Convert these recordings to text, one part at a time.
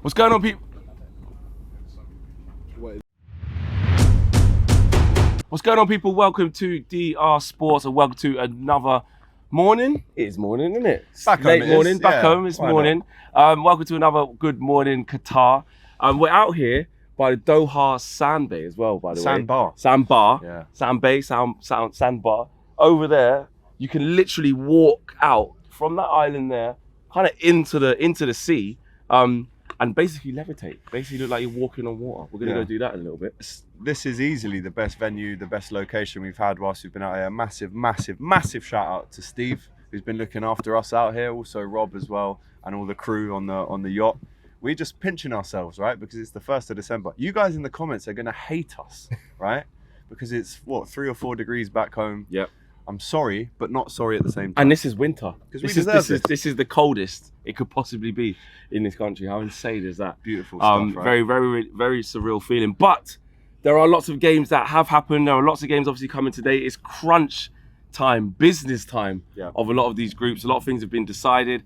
What's going on, people? What's going on, people? Welcome to DR Sports and welcome to another morning. It is morning, isn't it? Back home late it morning. is. Back Yeah, home. It's why morning. Welcome to another Good Morning Qatar. We're out here by the Doha Sand Bay as well, by the way. Sandbar. Sandbar. Yeah. Sand Bay. Sandbar. Over there, you can literally walk out from that island there, kind of into the sea. And basically levitate. Basically look like you're walking on water. We're going to go do that in a little bit. This is easily the best venue, the best location we've had whilst we've been out here. Massive shout out to Steve, who's been looking after us out here. Also Rob as well, and all the crew on the yacht. We're just pinching ourselves, right? Because it's the 1st of December. You guys in the comments are going to hate us, right? Because it's, 3 or 4 degrees back home. Yep. I'm sorry, but not sorry at the same time. And this is winter. This This is the coldest it could possibly be in this country. How insane is that? Beautiful stuff, right? Very surreal feeling. But there are lots of games that have happened. There are lots of games obviously coming today. It's crunch time, business time of a lot of these groups. A lot of things have been decided.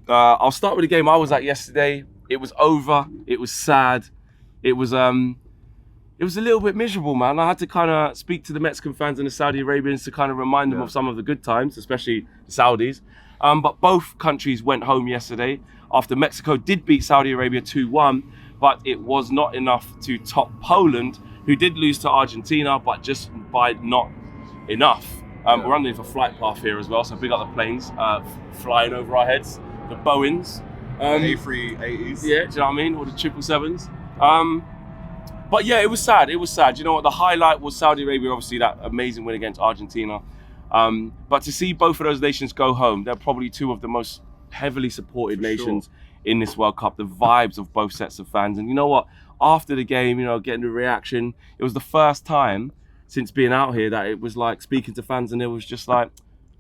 I'll start with the game I was at yesterday. It was over. It was sad. It was a little bit miserable, man. I had to kind of speak to the Mexican fans and the Saudi Arabians to kind of remind them of some of the good times, especially the Saudis. But both countries went home yesterday after Mexico did beat Saudi Arabia 2-1, but it was not enough to top Poland, who did lose to Argentina, but just by not enough. We're underneath a flight path here as well, so big up the planes flying over our heads, the Boeings. A380s. Yeah, do you know what I mean? Or the 777s. But yeah, it was sad. It was sad. You know what? The highlight was Saudi Arabia, obviously, that amazing win against Argentina. But to see both of those nations go home, they're probably two of the most heavily supported nations in this World Cup. The vibes of both sets of fans. And you know what? After the game, getting the reaction, it was the first time since being out here that it was like speaking to fans and it was just like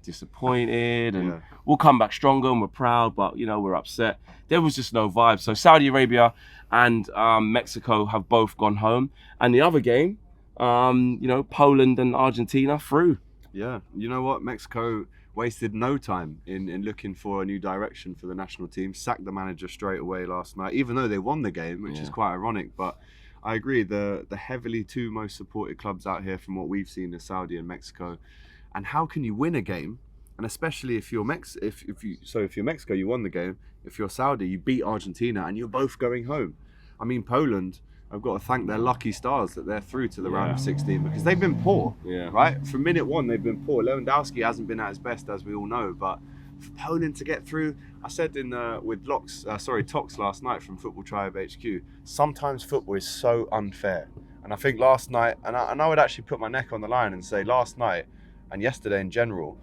disappointed and we'll come back stronger and we're proud, but we're upset. There was just no vibe. So Saudi Arabia and Mexico have both gone home, and the other game, Poland and Argentina through. Yeah, you know what? Mexico wasted no time in looking for a new direction for the national team. Sacked the manager straight away last night, even though they won the game, which is quite ironic. But I agree, the heavily two most supported clubs out here from what we've seen is Saudi and Mexico. And how can you win a game? And especially if you're if you're Mexico, you won the game. If you're Saudi, you beat Argentina, and you're both going home. I mean, Poland, I've got to thank their lucky stars that they're through to the round of 16 because they've been poor, right? From minute one, they've been poor. Lewandowski hasn't been at his best, as we all know, but for Poland to get through, I said with Tox last night from Football Tribe HQ, sometimes football is so unfair. And I think last night, and I would actually put my neck on the line and say last night and yesterday in general,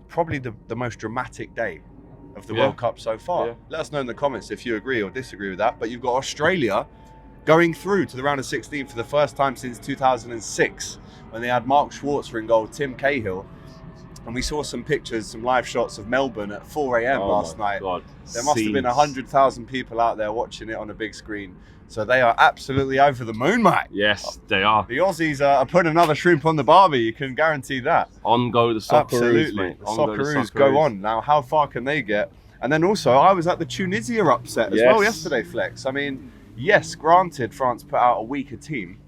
probably the most dramatic day of the World Cup so far. Yeah. Let us know in the comments if you agree or disagree with that. But you've got Australia going through to the round of 16 for the first time since 2006 when they had Mark Schwarzer in goal, Tim Cahill. And we saw some pictures, some live shots of Melbourne at 4 a.m. last night. God. There must have been 100,000 people out there watching it on a big screen. So they are absolutely over the moon, mate. Yes, they are. The Aussies are putting another shrimp on the barbie, you can guarantee that. On go the Socceroos, absolutely. mate. The Socceroos go on. Now, how far can they get? And then also, I was at the Tunisia upset as well yesterday, Flex. I mean, yes, granted, France put out a weaker team.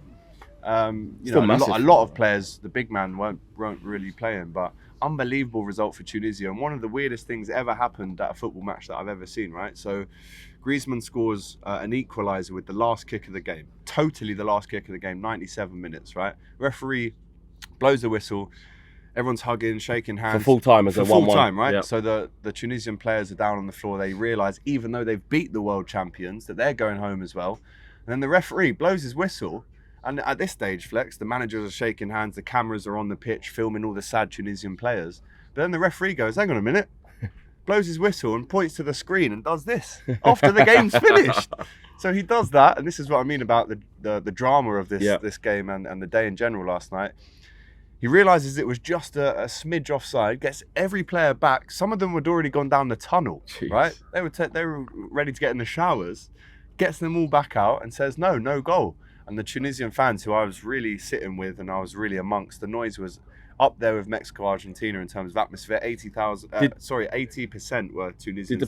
A lot of players, the big man, weren't really playing, but unbelievable result for Tunisia. And one of the weirdest things ever happened at a football match that I've ever seen, right? So Griezmann scores an equaliser with the last kick of the game. Totally the last kick of the game, 97 minutes, right? Referee blows the whistle. Everyone's hugging, shaking hands. For full time as a 1-1. Full time, right? Yep. So the Tunisian players are down on the floor. They realise, even though they've beat the world champions, that they're going home as well. And then the referee blows his whistle. And at this stage, Flex, the managers are shaking hands. The cameras are on the pitch filming all the sad Tunisian players. But then the referee goes, hang on a minute. Blows his whistle and points to the screen and does this after the game's finished. So he does that. And this is what I mean about the drama of this game and the day in general last night. He realises it was just a smidge offside, gets every player back. Some of them had already gone down the tunnel, right? They were ready to get in the showers, gets them all back out and says, no goal. And the Tunisian fans who I was really sitting with and I was really amongst, the noise was up there with Mexico, Argentina in terms of atmosphere. 80% were Tunisians. Did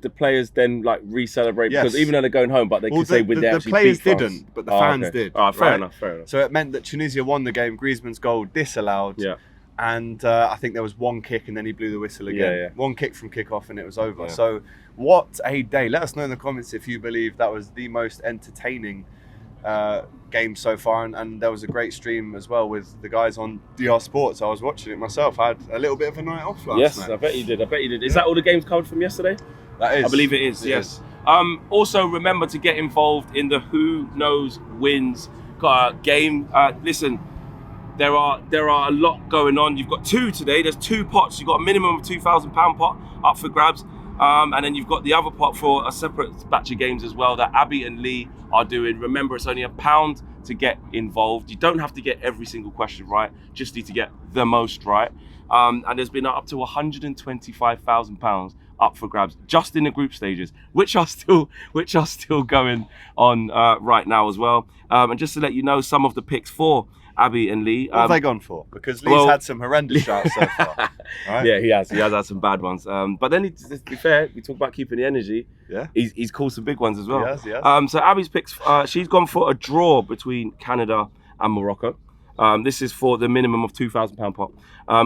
the players then like re-celebrate? Yes. Because even though they're going home, but they could say when they actually players beat France. didn't, but the fans did. All right, fair enough. So it meant that Tunisia won the game. Griezmann's goal disallowed. Yeah. And I think there was one kick and then he blew the whistle again. Yeah. One kick from kick-off and it was over. Yeah. So what a day. Let us know in the comments if you believe that was the most entertaining game so far. And there was a great stream as well with the guys on DR Sports. I was watching it myself. I had a little bit of a night off last night. Yes, I bet you did. Is that all the games covered from yesterday? That is. I believe it is, yes. Also, remember to get involved in the Who Knows Wins game. Listen, there are a lot going on. You've got two today. There's two pots. You've got a minimum of £2,000 pot up for grabs. And then you've got the other pot for a separate batch of games as well that Abby and Lee are doing. Remember, it's only £1 to get involved. You don't have to get every single question right. Just need to get the most right. And there's been up to £125,000 up for grabs just in the group stages, which are still going on right now as well. And just to let you know, some of the picks for Abby and Lee. What have they gone for? Because Lee's had some horrendous shots so far. Right? Yeah, he has had some bad ones. But then, to be fair, we talk about keeping the energy. Yeah. He's called some big ones as well. He has. So Abby's picks, she's gone for a draw between Canada and Morocco. This is for the minimum of £2,000 pot.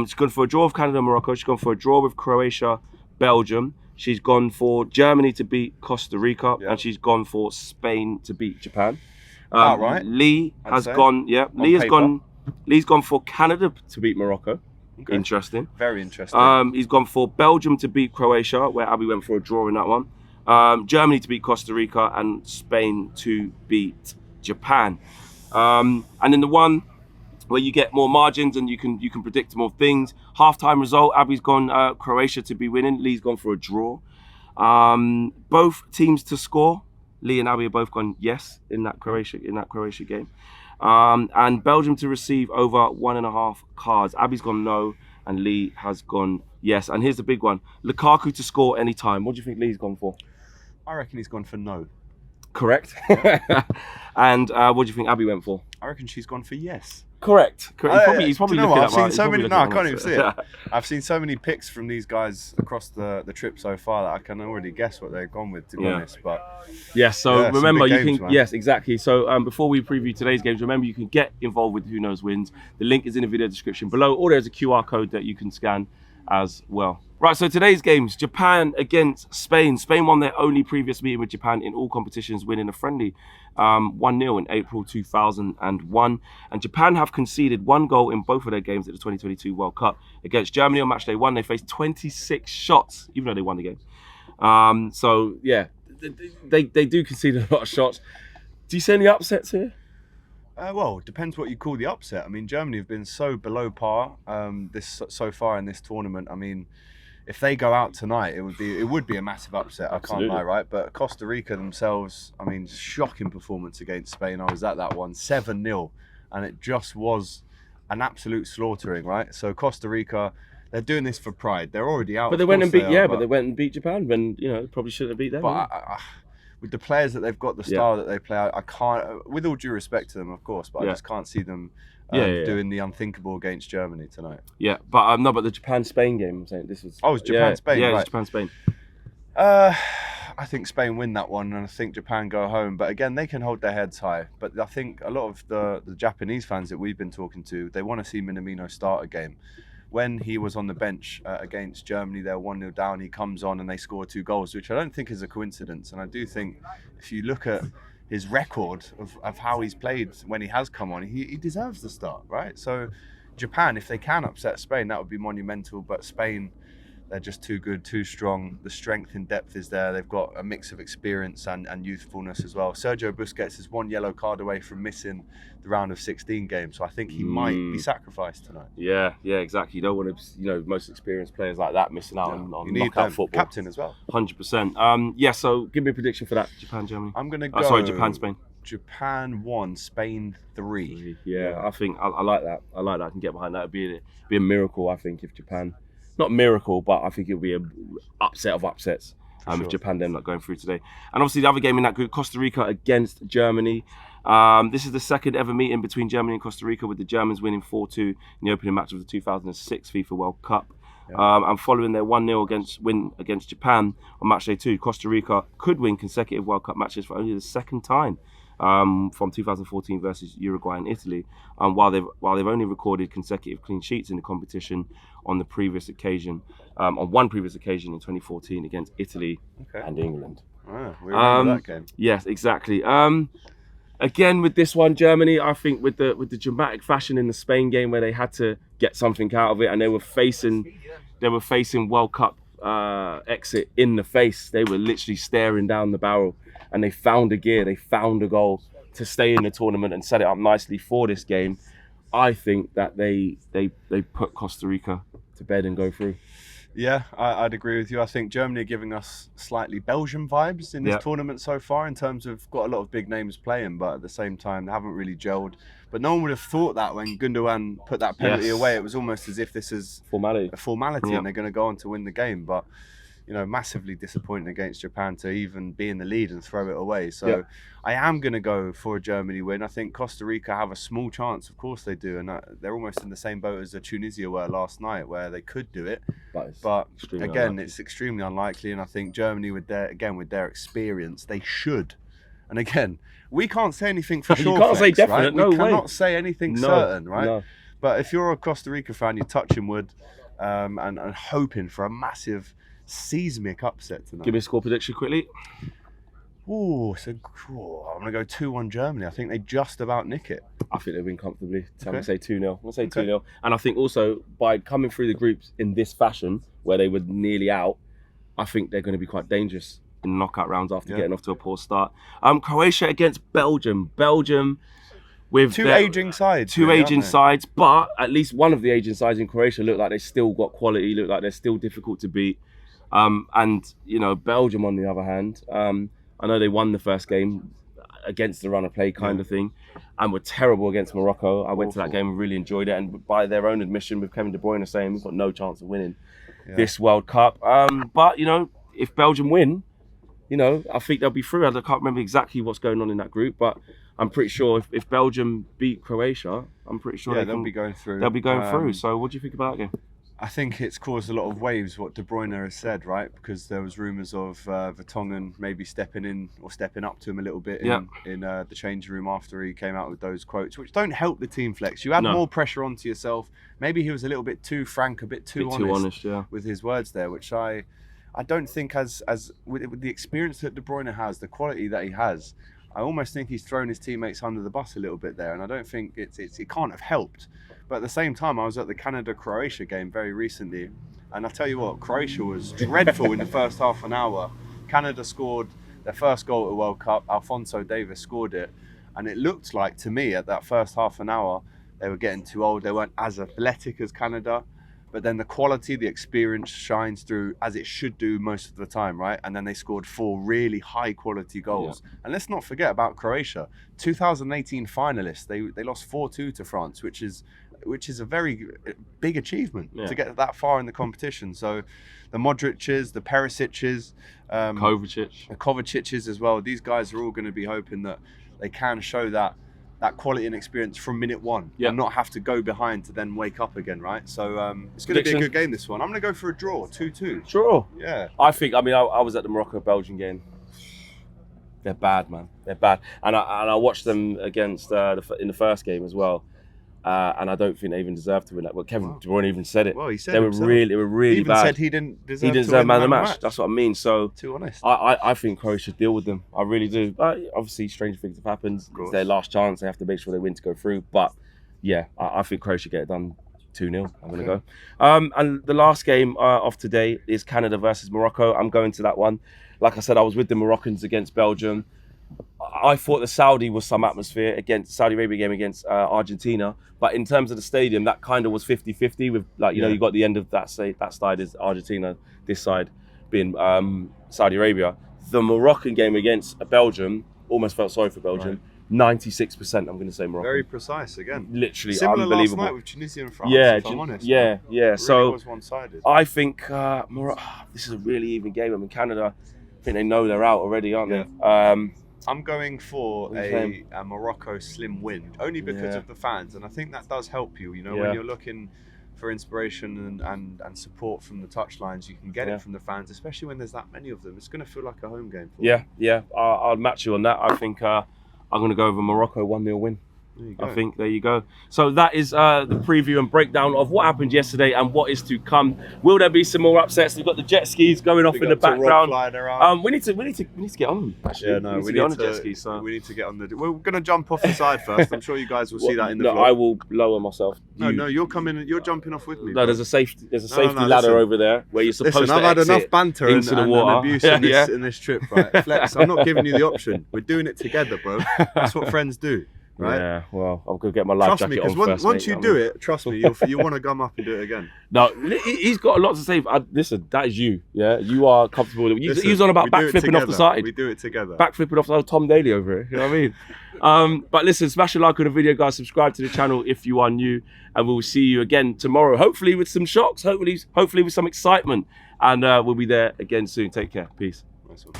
She's gone for a draw of Canada and Morocco. She's gone for a draw with Croatia, Belgium. She's gone for Germany to beat Costa Rica, and she's gone for Spain to beat Japan. Right. Lee has gone. Yeah, Lee's gone for Canada to beat Morocco. Okay. Interesting. Very interesting. He's gone for Belgium to beat Croatia, where Abby went for a draw in that one. Germany to beat Costa Rica and Spain to beat Japan. And then the one where you get more margins and you can predict more things. Halftime result: Abby's gone Croatia to be winning. Lee's gone for a draw. Both teams to score. Lee and Abby have both gone yes in that Croatia game. And Belgium to receive over 1.5 cards. Abby's gone no, and Lee has gone yes. And here's the big one: Lukaku to score anytime. What do you think Lee's gone for? I reckon he's gone for no. Correct. And what do you think Abby went for? I reckon she's gone for yes. Correct. He's probably looking at I've seen so many. No, I can't even see it. I've seen so many picks from these guys across the trip so far that I can already guess what they've gone with, to be honest. But remember, you games, can. Man. Yes, exactly. So before we preview today's games, remember you can get involved with Who Knows Wins. The link is in the video description below, or there's a QR code that you can scan as well. Right, so today's games: Japan against Spain. Spain won their only previous meeting with Japan in all competitions, winning a friendly 1-0 in April 2001. And Japan have conceded 1 goal in both of their games at the 2022 World Cup. Against Germany on match day 1, they faced 26 shots, even though they won the game. So yeah, they do concede a lot of shots. Do you see any upsets here? Well, it depends what you call the upset. I mean, Germany have been so below par so far in this tournament. I mean, if they go out tonight, it would be a massive upset. Absolutely. I can't lie, right? But Costa Rica themselves, I mean, shocking performance against Spain. I was at that one, 7-0, and it just was an absolute slaughtering, right? So Costa Rica, they're doing this for pride. They're already out. But they went and beat but they went and beat Japan when probably shouldn't have beat them. But with the players that they've got, the style that they play, I can't. With all due respect to them, of course, but I just can't see them. Doing the unthinkable against Germany tonight. Yeah, but but the Japan-Spain game, I'm saying this was. Oh, it's Japan-Spain. Yeah, right. It's Japan-Spain. I think Spain win that one, and I think Japan go home. But again, they can hold their heads high. But I think a lot of the Japanese fans that we've been talking to, they want to see Minamino start a game. When he was on the bench against Germany, they're 1-0 down. He comes on and they score 2 goals, which I don't think is a coincidence. And I do think if you look at his record of how he's played when he has come on, he deserves the start, right? So Japan, if they can upset Spain, that would be monumental. But Spain, they're just too good, too strong. The strength and depth is there. They've got a mix of experience and youthfulness as well. Sergio Busquets is 1 yellow card away from missing the round of 16 game, so I think he might be sacrificed tonight. Yeah, exactly. You don't want to, most experienced players like that missing out on knockout football. Captain as well. 100%. So give me a prediction for that, Japan-Germany. I'm going to go... Japan-Spain. Japan 1, Spain 3. Yeah, I think I like that. I can get behind that. It'd be a miracle, I think, if Japan... Not miracle, but I think it'll be an upset of upsets. With Japan then not going through today. And obviously the other game in that group, Costa Rica against Germany. This is the second ever meeting between Germany and Costa Rica, with the Germans winning 4-2 in the opening match of the 2006 FIFA World Cup. And following their 1-0 win against Japan on match day 2, Costa Rica could win consecutive World Cup matches for only the second time from 2014 versus Uruguay and Italy, while they've only recorded consecutive clean sheets in the competition on one previous occasion in 2014 against Italy and England. We remember that game. Yes, exactly. Again, with this one, Germany, I think with the dramatic fashion in the Spain game where they had to get something out of it, and they were facing World Cup exit in the face. They were literally staring down the barrel, and they found a gear, they found a goal to stay in the tournament and set it up nicely for this game. I think that they put Costa Rica to bed and go through. Yeah, I'd agree with you. I think Germany are giving us slightly Belgium vibes in this tournament so far, in terms of got a lot of big names playing, but at the same time they haven't really gelled. But no one would have thought that when Gundogan put that penalty away. It was almost as if this is a formality and they're going to go on to win the game. But massively disappointing against Japan to even be in the lead and throw it away. So I am going to go for a Germany win. I think Costa Rica have a small chance. Of course they do. And they're almost in the same boat as Tunisia were last night, where they could do it. But again, it's extremely unlikely. And I think Germany, with their experience, they should. And again, we can't say anything for sure. You can't say definite, right? We cannot say anything certain, right? No. But if you're a Costa Rica fan, you're touching wood and hoping for a massive seismic upset tonight. Give me a score prediction quickly. I'm going to go 2-1 Germany. I think they just about nick it. I think they win comfortably. So I'm going to say 2-0. I'm going to say 2-0. And I think also by coming through the groups in this fashion, where they were nearly out, I think they're going to be quite dangerous in the knockout rounds after getting off to a poor start. Croatia against Belgium. Belgium with two aging sides, but at least one of the aging sides in Croatia look like they still got quality, look like they're still difficult to beat. And Belgium on the other hand, I know they won the first game against the run of play kind of thing, and were terrible against Morocco. I went to that game and really enjoyed it, and by their own admission, with Kevin De Bruyne saying we've got no chance of winning this World Cup. But if Belgium win, I think they'll be through. I can't remember exactly what's going on in that group, but I'm pretty sure if Belgium beat Croatia, I'm pretty sure they'll be going through. They'll be going through. So what do you think about that game? I think it's caused a lot of waves, what De Bruyne has said, right? Because there was rumours of Vertonghen maybe stepping in or stepping up to him a little bit in the changing room after he came out with those quotes, which don't help the team flex. You add more pressure onto yourself. Maybe he was a little bit too frank, a bit too honest with his words there, which I don't think as with the experience that De Bruyne has, the quality that he has, I almost think he's thrown his teammates under the bus a little bit there, and I don't think it can't have helped. But at the same time, I was at the Canada-Croatia game very recently, and I tell you what, Croatia was dreadful in the first half an hour. Canada scored their first goal at the World Cup. Alphonso Davies scored it, and it looked like to me at that first half an hour they were getting too old. They weren't as athletic as Canada. But then the quality, the experience shines through as it should do most of the time, right? And then they scored 4 really high quality goals. And let's not forget about Croatia, 2018 finalists. They lost 4-2 to France, which is a very big achievement to get that far in the competition. So the Modric's, the Perisic's, the Kovacic's as well. These guys are all going to be hoping that they can show that quality and experience from minute one and not have to go behind to then wake up again, right? So it's going to be a good game, this one. I'm going to go for a draw, 2-2. Draw? Yeah. I was at the Morocco-Belgium game. They're bad, man. They're bad. And I watched them against in the first game as well. And I don't think they even deserved to win that. But Kevin De Bruyne even said it. Well, he said they were really he even bad. Said he didn't deserve man of the match. That's what I mean. So too honest. I think Croatia should deal with them. I really do. But obviously, strange things have happened. It's their last chance. They have to make sure they win to go through. But yeah, I think Croatia get it done 2-0. I'm going to go. And the last game of today is Canada versus Morocco. I'm going to that one. Like I said, I was with the Moroccans against Belgium. I thought the Saudi was some atmosphere against Saudi Arabia game against Argentina, but in terms of the stadium, that kind of was 50-50 with you got the end of that side is Argentina, this side being Saudi Arabia. The Moroccan game against Belgium, almost felt sorry for Belgium. 96%, I'm going to say Morocco. Very precise again. Literally Similar unbelievable. last night with Tunisia and France, Yeah, if I'm honest. yeah. It So really was one-sided. I think this is a really even game. I mean, Canada, I think they know they're out already, aren't they? I'm going for a Morocco slim win, only because of the fans, and I think that does help you. You know, when you're looking for inspiration and support from the touchlines, you can get it from the fans, especially when there's that many of them. It's going to feel like a home game for you. Yeah. I'll match you on that. I think I'm going to go over Morocco 1-0 win. I think there you go. So that is the preview and breakdown of what happened yesterday and what is to come. Will there be some more upsets? We've got the jet skis going off in the background. We need to get on them. Actually, we need to get on the jet skis. So we need to get on the. We're going to jump off the side first. I'm sure you guys will see that in the vlog. I will lower myself. No, you're coming. You're jumping off with me. No, there's a safety ladder over there where you're supposed to I've had enough banter into the water. And abuse in this trip, right? Flex, I'm not giving you the option. We're doing it together, bro. That's what friends do. Right? Yeah, well, I'm gonna get my life jacket on first. Once you do it, trust me, you want to gum up and do it again. No, he's got a lot to say. Listen, that is you. Yeah, you are comfortable. He was on about backflipping off the side. We do it together. Backflipping off the side. Tom Daly over here. You know what I mean? But listen, smash a like on the video, guys. Subscribe to the channel if you are new, and we'll see you again tomorrow. Hopefully with some shocks. Hopefully with some excitement, and we'll be there again soon. Take care. Peace. Nice one.